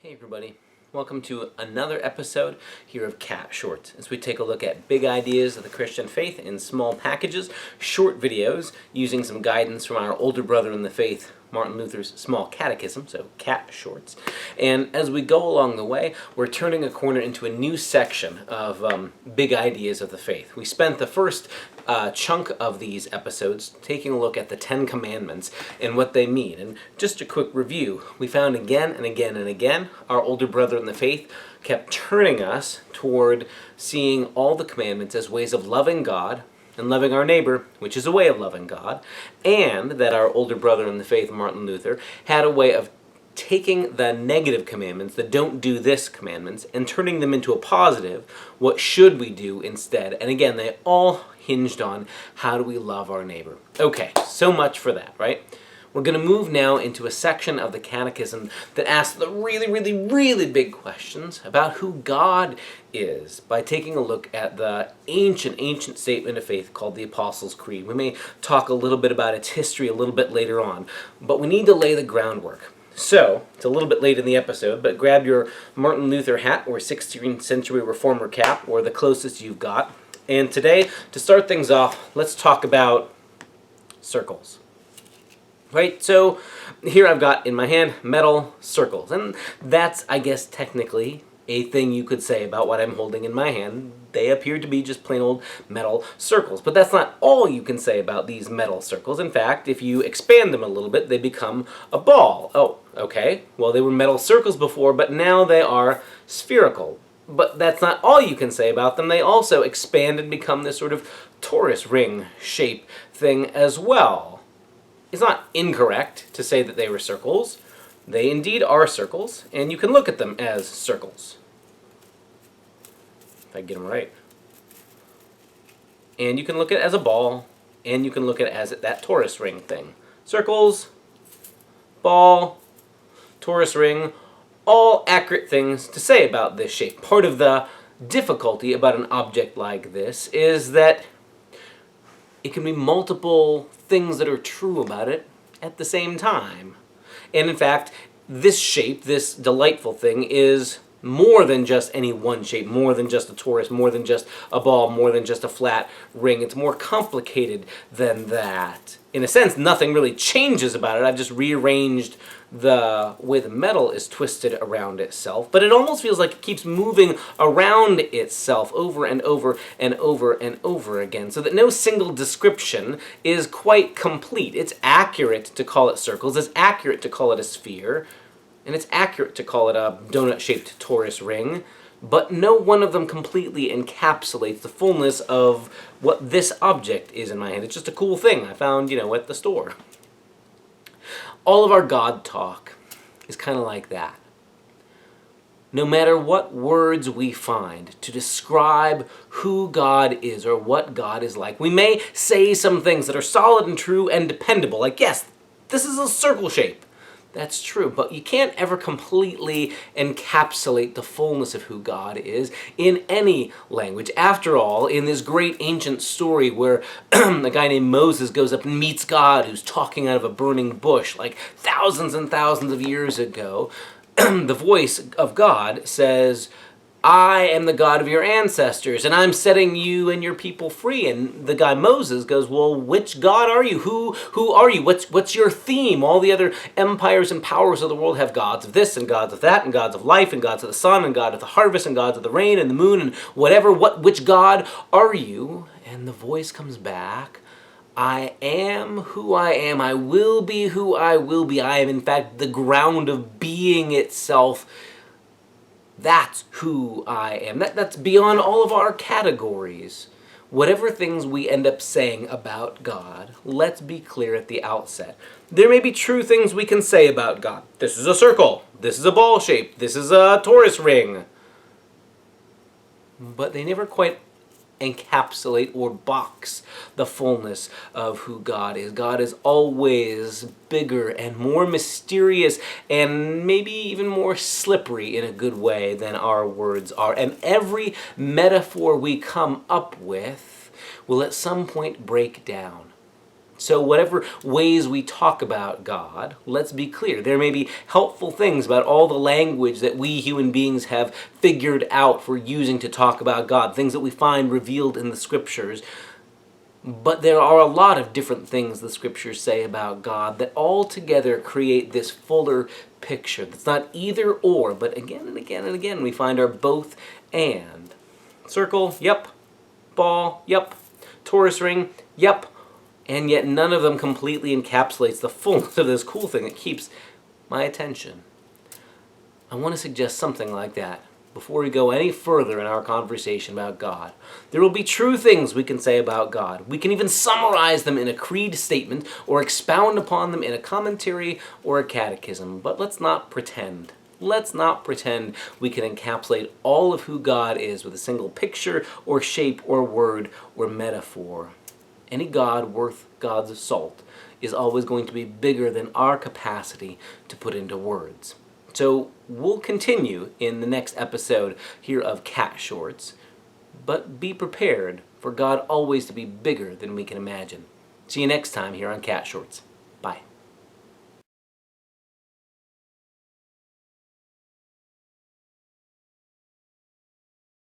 Hey everybody, welcome to another episode here of Cat Shorts as we take a look at big ideas of the Christian faith in small packages, short videos using some guidance from our older brother in the faith, Martin Luther's small catechism, so Cat Shorts. And as we go along the way, we're turning a corner into a new section of big ideas of the faith. We spent the first chunk of these episodes taking a look at the Ten Commandments and what they mean. And just a quick review, we found again and again and again our older brother in the faith kept turning us toward seeing all the commandments as ways of loving God and loving our neighbor, which is a way of loving God, and that our older brother in the faith, Martin Luther, had a way of taking the negative commandments, the don't do this commandments, and turning them into a positive, what should we do instead? And again, they all hinged on how do we love our neighbor. Okay, so much for that, right? We're going to move now into a section of the Catechism that asks the really big questions about who God is by taking a look at the ancient statement of faith called the Apostles' Creed. We may talk a little bit about its history a little bit later on, but we need to lay the groundwork. So, it's a little bit late in the episode, but grab your Martin Luther hat or 16th century reformer cap or the closest you've got. And today, to start things off, let's talk about circles. Right, so here I've got in my hand metal circles, and that's, I guess, technically a thing you could say about what I'm holding in my hand. They appear to be just plain old metal circles, but that's not all you can say about these metal circles. In fact, if you expand them a little bit, they become a ball. Oh, okay, well they were metal circles before, but now they are spherical. But that's not all you can say about them. They also expand and become this sort of torus ring shape thing as well. It's not incorrect to say that they were circles. They indeed are circles, and you can look at them as circles. If I get them right. And you can look at it as a ball, and you can look at it as that torus ring thing. Circles, ball, torus ring, all accurate things to say about this shape. Part of the difficulty about an object like this is that it can be multiple things that are true about it at the same time. And in fact, this shape, this delightful thing, is more than just any one shape, more than just a torus, more than just a ball, more than just a flat ring. It's more complicated than that. In a sense, nothing really changes about it. I've just rearranged the way the metal is twisted around itself, but it almost feels like it keeps moving around itself over and over and over and over again, so that no single description is quite complete. It's accurate to call it circles, it's accurate to call it a sphere, and it's accurate to call it a donut-shaped torus ring, but no one of them completely encapsulates the fullness of what this object is in my hand. It's just a cool thing I found, at the store. All of our God talk is kind of like that. No matter what words we find to describe who God is or what God is like, we may say some things that are solid and true and dependable, like, yes, this is a circle shape. That's true, but you can't ever completely encapsulate the fullness of who God is in any language. After all, in this great ancient story where a guy named Moses goes up and meets God who's talking out of a burning bush like thousands and thousands of years ago, the voice of God says, I am the God of your ancestors, and I'm setting you and your people free. And the guy Moses goes, well, which God are you? Who are you? What's your theme? All the other empires and powers of the world have gods of this and gods of that and gods of life and gods of the sun and God of the harvest and gods of the rain and the moon and whatever. Which God are you? And the voice comes back, I am who I am. I will be who I will be. I am, in fact, the ground of being itself. That's who I am. That's beyond all of our categories. Whatever things we end up saying about God, let's be clear at the outset. There may be true things we can say about God. This is a circle. This is a ball shape. This is a torus ring. But they never quite encapsulate or box the fullness of who God is. God is always bigger and more mysterious and maybe even more slippery in a good way than our words are. And every metaphor we come up with will at some point break down. So whatever ways we talk about God, let's be clear. There may be helpful things about all the language that we human beings have figured out for using to talk about God, things that we find revealed in the Scriptures. But there are a lot of different things the Scriptures say about God that all together create this fuller picture. That's not either or, but again and again and again we find our both and. Circle, yep. Ball, yep. Torus ring, yep. And yet none of them completely encapsulates the fullness of this cool thing that keeps my attention. I want to suggest something like that before we go any further in our conversation about God. There will be true things we can say about God. We can even summarize them in a creed statement or expound upon them in a commentary or a catechism. But let's not pretend. Let's not pretend we can encapsulate all of who God is with a single picture or shape or word or metaphor. Any God worth God's salt is always going to be bigger than our capacity to put into words. So we'll continue in the next episode here of Cat Shorts, but be prepared for God always to be bigger than we can imagine. See you next time here on Cat Shorts. Bye.